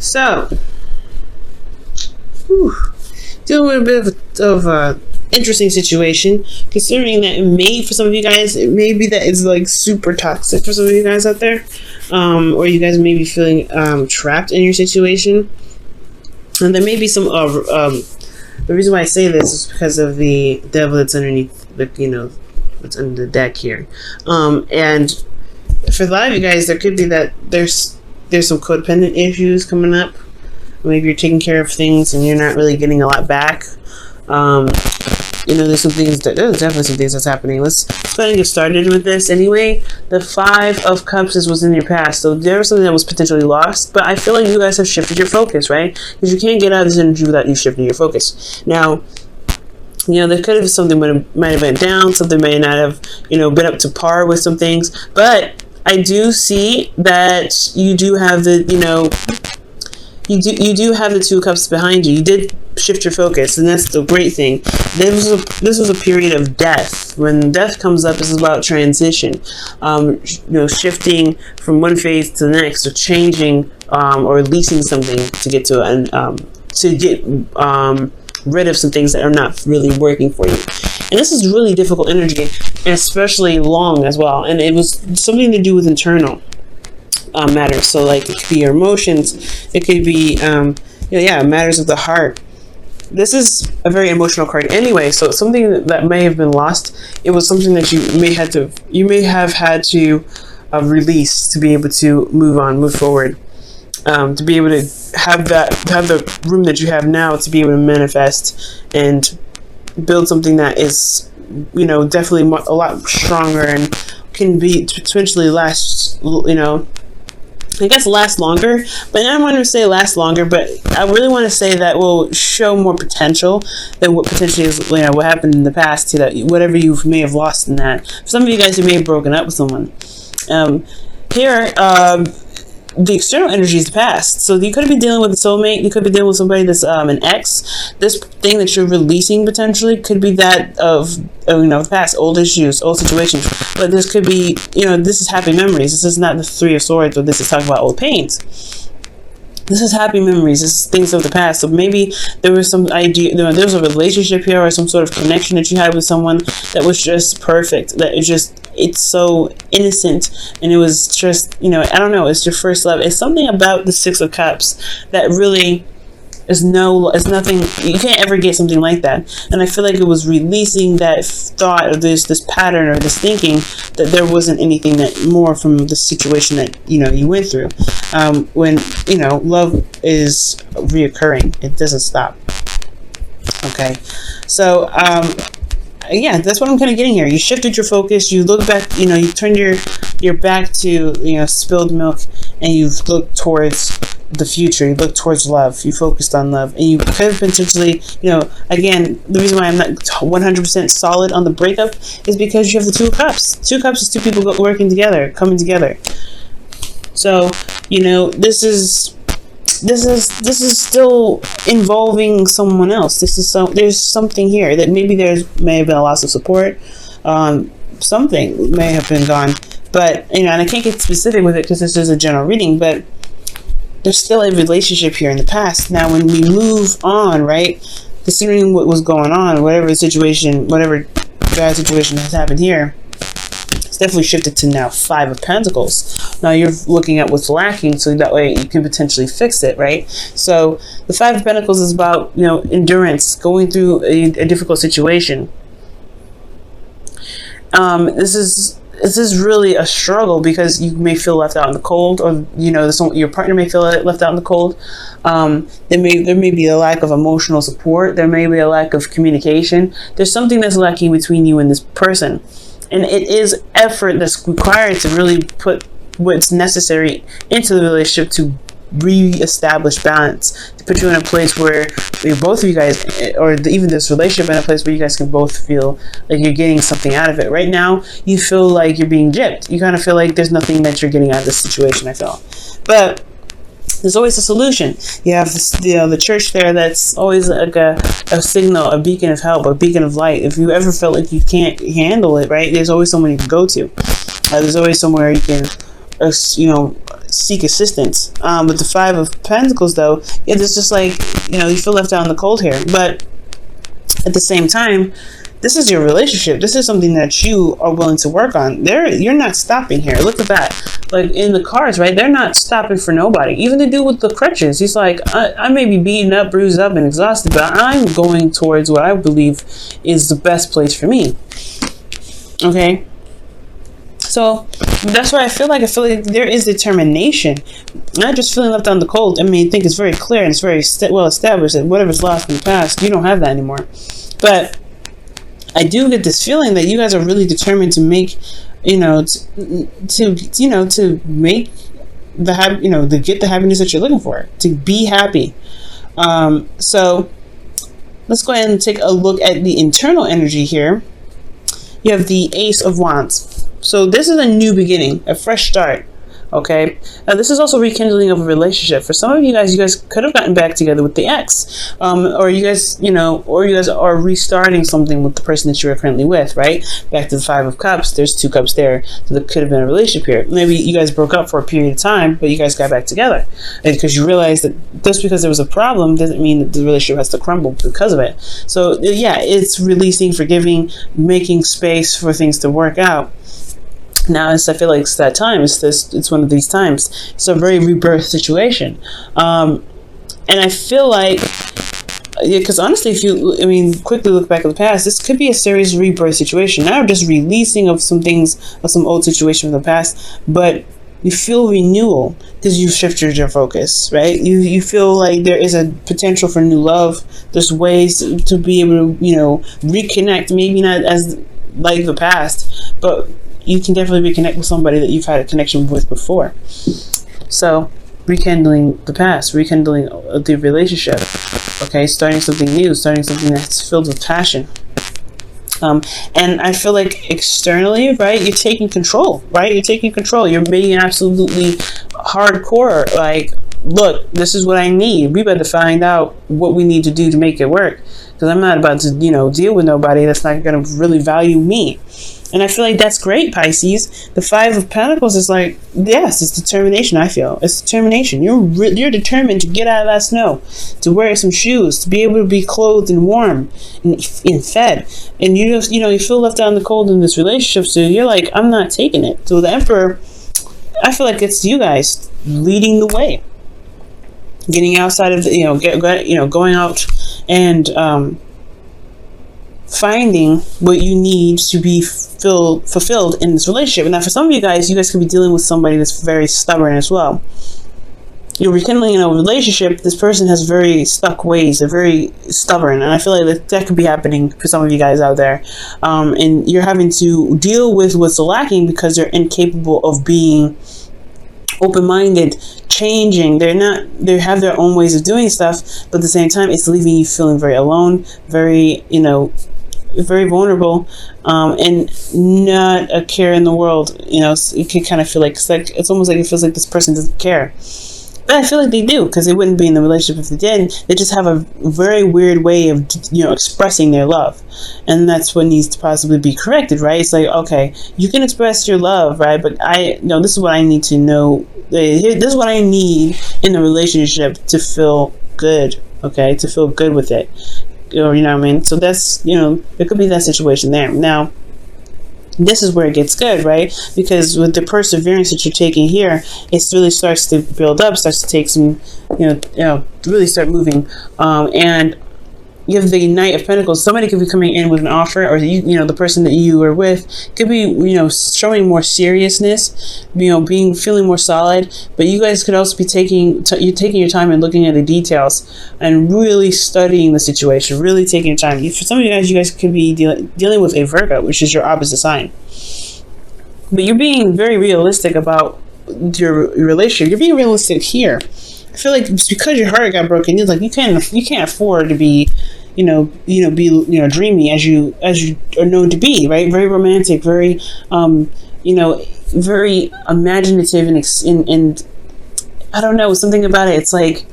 So, dealing with a bit of a interesting situation, considering that it may, for some of you guys, it may be that it's like super toxic for some of you guys out there, or you guys may be feeling trapped in your situation, and there may be some the reason why I say this is because of the devil that's underneath the, what's under the deck here, and for a lot of you guys, there could be that there's some codependent issues coming up. Maybe you're taking care of things and you're not really getting a lot back. There's definitely some things that's happening. Let's go ahead and get started with this anyway. The 5 of Cups was in your past, so there was something that was potentially lost, but I feel like you guys have shifted your focus, right? Because you can't get out of this energy without you shifting your focus. Now, there could have something might have went down, something may not have, been up to par with some things, but I do see that you do have the, you do have the 2 Cups behind you. You did shift your focus, and that's the great thing. This was a period of death. When death comes up, this is about transition, shifting from one phase to the next, or changing, or releasing something to get to rid of some things that are not really working for you. And this is really difficult energy, and especially long as well. And it was something to do with internal matters. So like it could be your emotions, it could be matters of the heart. This is a very emotional card anyway, so it's something that may have been lost. It was something that you may have had to release to be able to move forward, to be able to have the room that you have now to be able to manifest and build something that is, definitely a lot stronger and can be potentially last, I guess last longer, but I don't want to say last longer, but I really want to say that will show more potential than what potentially is, what happened in the past, to that whatever you may have lost in that. For some of you guys who may have broken up with someone, the external energy is the past. So you could be dealing with a soulmate. You could be dealing with somebody that's an ex. This thing that you're releasing potentially could be that of the past, old issues, old situations. But this could be, this is happy memories. This is not the 3 of Swords, but this is talking about old pains. This is happy memories. This is things of the past. So maybe there was some idea, there was a relationship here or some sort of connection that you had with someone that was just perfect. That it's so innocent, and it was just, I don't know, it's your first love. It's something about the 6 of Cups that really is nothing. You can't ever get something like that. And I feel like it was releasing that thought of this pattern or this thinking that there wasn't anything that more from the situation that you went through. When love is reoccurring, it doesn't stop. Okay, so that's what I'm kind of getting here. You shifted your focus. You look back. You turned your back to spilled milk, and you've looked towards the future. You look towards love. You focused on love, and you could have potentially, again, the reason why I'm not 100% solid on the breakup is because you have the 2 Cups. 2 Cups is 2 people working together, coming together. So this is still involving someone else. There's something here that maybe may have been a loss of support. Something may have been gone, but and I can't get specific with it because this is a general reading, but there's still a relationship here in the past. Now, when we move on, right, considering what was going on, whatever bad situation has happened here, it's definitely shifted to now 5 of Pentacles. Now you're looking at what's lacking, so that way you can potentially fix it, right? So the 5 of Pentacles is about, endurance, going through a difficult situation. This is really a struggle because you may feel left out in the cold, or your partner may feel left out in the cold. There may be a lack of emotional support. There may be a lack of communication. There's something that's lacking between you and this person, and it is effort that's required to really put what's necessary into the relationship to re-establish balance, to put you in a place where both of you guys, or even this relationship, in a place where you guys can both feel like you're getting something out of it. Right now, you feel like you're being gypped. You kind of feel like there's nothing that you're getting out of this situation, I feel. But there's always a solution. You have this, the church there that's always like a signal, a beacon of help, a beacon of light. If you ever feel like you can't handle it, right, there's always someone you can go to. There's always somewhere you can, seek assistance. With the Five of Pentacles, though, it's just like, you feel left out in the cold here. But at the same time, this is your relationship. This is something that you are willing to work on. You're not stopping here. Look at that. Like in the cards, right? They're not stopping for nobody. Even the dude with the crutches. He's like, I may be beaten up, bruised up, and exhausted, but I'm going towards what I believe is the best place for me. Okay? So that's why I feel like there is determination. Not just feeling left out in the cold. I mean, I think it's very clear and it's very well established that whatever's lost in the past, you don't have that anymore. But I do get this feeling that you guys are really determined to make, to make to get the happiness that you're looking for, to be happy. So let's go ahead and take a look at the internal energy here. You have the Ace of Wands. So this is a new beginning, a fresh start. Okay. Now this is also rekindling of a relationship. For some of you guys could have gotten back together with the ex, or you guys are restarting something with the person that you are currently with, right? Back to the Five of Cups. There's 2 cups there, so there could have been a relationship here. Maybe you guys broke up for a period of time, but you guys got back together because you realized that just because there was a problem doesn't mean that the relationship has to crumble because of it. So yeah, it's releasing, forgiving, making space for things to work out. Now, I feel like it's that time. It's one of these times. It's a very rebirth situation, and I feel like, because honestly, if you, quickly look back at the past, this could be a serious rebirth situation. Not just releasing of some things, of some old situation from the past, but you feel renewal because you've shifted your focus, right? You feel like there is a potential for new love. There's ways to be able to, reconnect. Maybe not as like the past, but you can definitely reconnect with somebody that you've had a connection with before. So, rekindling the past, rekindling the relationship, okay? Starting something new, starting something that's filled with passion. And I feel like externally, right, you're taking control, right? You're taking control. You're being absolutely hardcore, like, look, this is what I need. We better find out what we need to do to make it work. Because I'm not about to, deal with nobody that's not going to really value me. And I feel like that's great, Pisces. The Five of Pentacles is like, yes, it's determination, I feel. It's determination. You're determined to get out of that snow, to wear some shoes, to be able to be clothed and warm and fed. And you feel left out in the cold in this relationship, so you're like, I'm not taking it. So the Emperor, I feel like it's you guys leading the way. Getting outside of the, going out and finding what you need to be fulfilled in this relationship. And now for some of you guys could be dealing with somebody that's very stubborn as well. You're rekindling a relationship. This person has very stuck ways. They're very stubborn. And I feel like that could be happening for some of you guys out there. And you're having to deal with what's lacking because they're incapable of being open-minded, changing. They have their own ways of doing stuff, but at the same time, it's leaving you feeling very alone, very, very vulnerable, and not a care in the world. It can kind of feel like it's almost like it feels like this person doesn't care. But I feel like they do, because they wouldn't be in the relationship if they did. They just have a very weird way of, expressing their love. And that's what needs to possibly be corrected, right? It's like, okay, you can express your love, right? But this is what I need to know. This is what I need in the relationship to feel good, okay? To feel good with it. Or, you know what I mean? So that's, there could be that situation there. Now, this is where it gets good, right? Because with the perseverance that you're taking here, it really starts to build up, starts to take some, really start moving. And you have the Knight of Pentacles. Somebody could be coming in with an offer, or the person that you are with could be, showing more seriousness, feeling more solid. But you guys could also be taking your time and looking at the details and really studying the situation, really taking your time. For some of you guys could be dealing with a Virgo, which is your opposite sign. But you're being very realistic about your relationship. You're being realistic here. I feel like it's because your heart got broken. It's like you can't afford to be, dreamy as you are known to be, right? Very romantic, very, very imaginative, and I don't know, something about it. It's like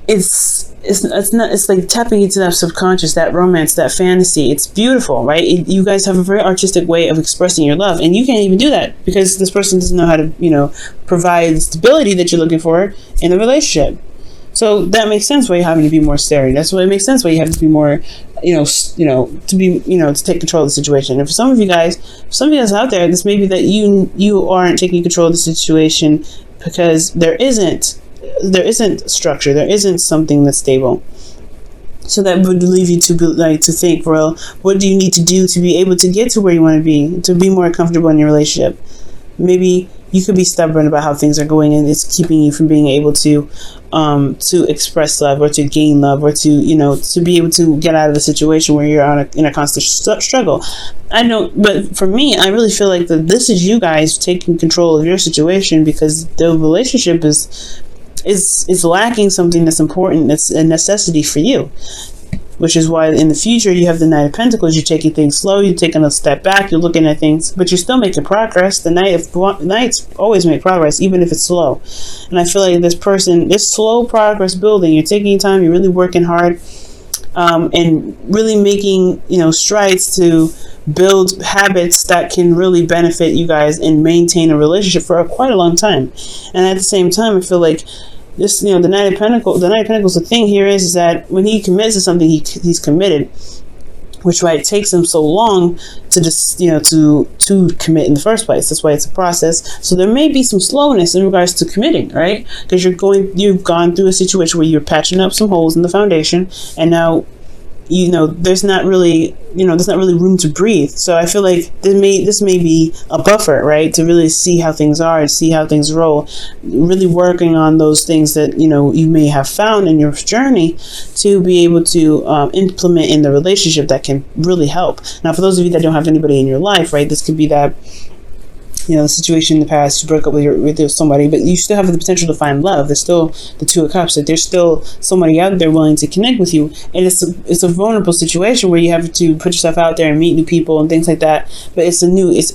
it's like tapping into that subconscious, that romance, that fantasy. It's beautiful, right? You guys have a very artistic way of expressing your love, and you can't even do that because this person doesn't know how to, provide the stability that you're looking for in a relationship. So that makes sense why you're having to be more staring. That's why it makes sense why you have to be more, to take control of the situation. And for some of you guys out there, this may be that you aren't taking control of the situation because there isn't structure, there isn't something that's stable. So that would leave you to think, well, what do you need to do to be able to get to where you want to be more comfortable in your relationship? Maybe you could be stubborn about how things are going, and it's keeping you from being able to express love, or to gain love, or to be able to get out of the situation where you're in a constant struggle. I know, but for me, I really feel like that this is you guys taking control of your situation, because the relationship is lacking something that's important, that's a necessity for you. Which is why in the future you have the Knight of Pentacles. You're taking things slow, you're taking a step back, you're looking at things, but you're still making progress. The Knights always make progress, even if it's slow. And I feel like this slow progress building, you're taking your time, you're really working hard, and really making strides to build habits that can really benefit you guys and maintain a relationship for quite a long time. And at the same time, I feel like this, the Knight of Pentacles, the thing here is that when he commits to something, he's committed, which why it takes him so long to just, to commit in the first place. That's why it's a process. So there may be some slowness in regards to committing, right? Because you've gone through a situation where you're patching up some holes in the foundation, and now there's not really room to breathe. So I feel like this may be a buffer, right, to really see how things are and see how things roll, really working on those things that you may have found in your journey to be able to implement in the relationship that can really help. Now, for those of you that don't have anybody in your life, right, this could be that the situation in the past, you broke up with somebody, but you still have the potential to find love. There's still the Two of Cups, that there's still somebody out there willing to connect with you. And it's a vulnerable situation where you have to put yourself out there and meet new people and things like that. But it's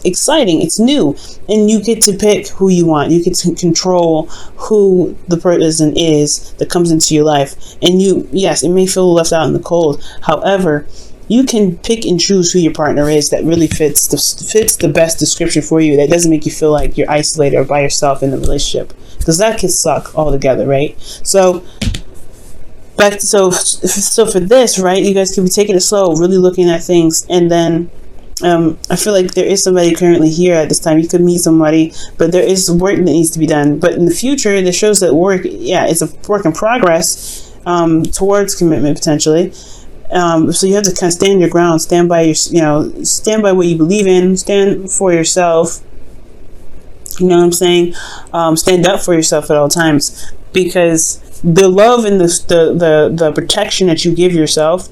exciting, it's new, and you get to pick who you want. You get to control who the person is that comes into your life. And yes, it may feel left out in the cold. However, you can pick and choose who your partner is that really fits the best description for you, that doesn't make you feel like you're isolated or by yourself in the relationship, because that can suck altogether, right? So for this, right, you guys can be taking it slow, really looking at things, and then I feel like there is somebody currently here at this time. You could meet somebody, but there is work that needs to be done. But in the future, this shows that it's a work in progress towards commitment potentially. So you have to kind of stand your ground, stand by what you believe in, stand for yourself. You know what I'm saying? Stand up for yourself at all times, because the love and the protection that you give yourself,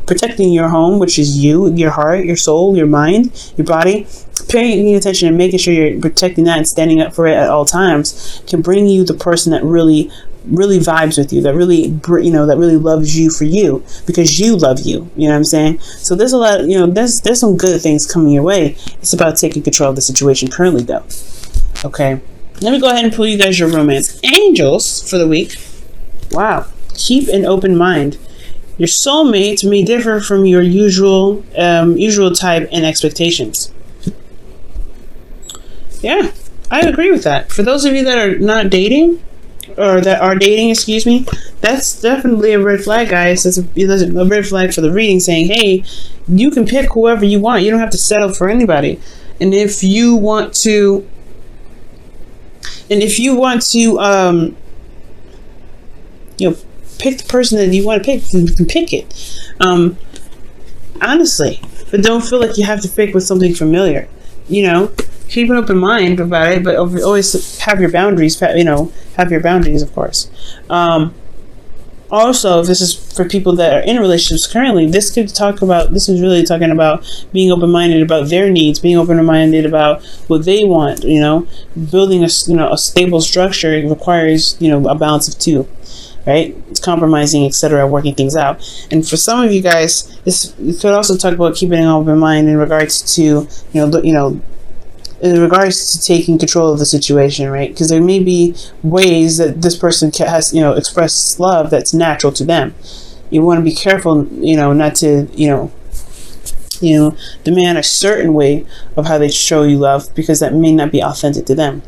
protecting your home, which is you, your heart, your soul, your mind, your body, paying attention and making sure you're protecting that and standing up for it at all times, can bring you the person that really vibes with you, that really loves you for you, because you love you. You know what I'm saying? So there's a lot, there's some good things coming your way. It's about taking control of the situation currently, though. Okay, let me go ahead and pull you guys your romance angels for the week. Wow. Keep an open mind. Your soulmate may differ from your usual type and expectations. Yeah, I agree with that. For those of you that are not dating, or that are dating, excuse me, that's definitely a red flag, guys. That's a red flag for the reading, saying, hey, you can pick whoever you want. You don't have to settle for anybody. And if you want to, pick the person that you want to pick, you can pick it. Honestly, but don't feel like you have to pick with something familiar. Keep an open mind about it, but always have your boundaries. Have your boundaries, of course. Also, if this is for people that are in relationships currently, this is really talking about being open-minded about their needs, being open-minded about what they want. Building a stable structure requires a balance of two. Right? It's compromising, etc., working things out. And for some of you guys, this could also talk about keeping an open mind in regards to, in regards to taking control of the situation, right? Because there may be ways that this person has, you know, expressed love that's natural to them. You want to be careful, you know, not to, demand a certain way of how they show you love, because that may not be authentic to them.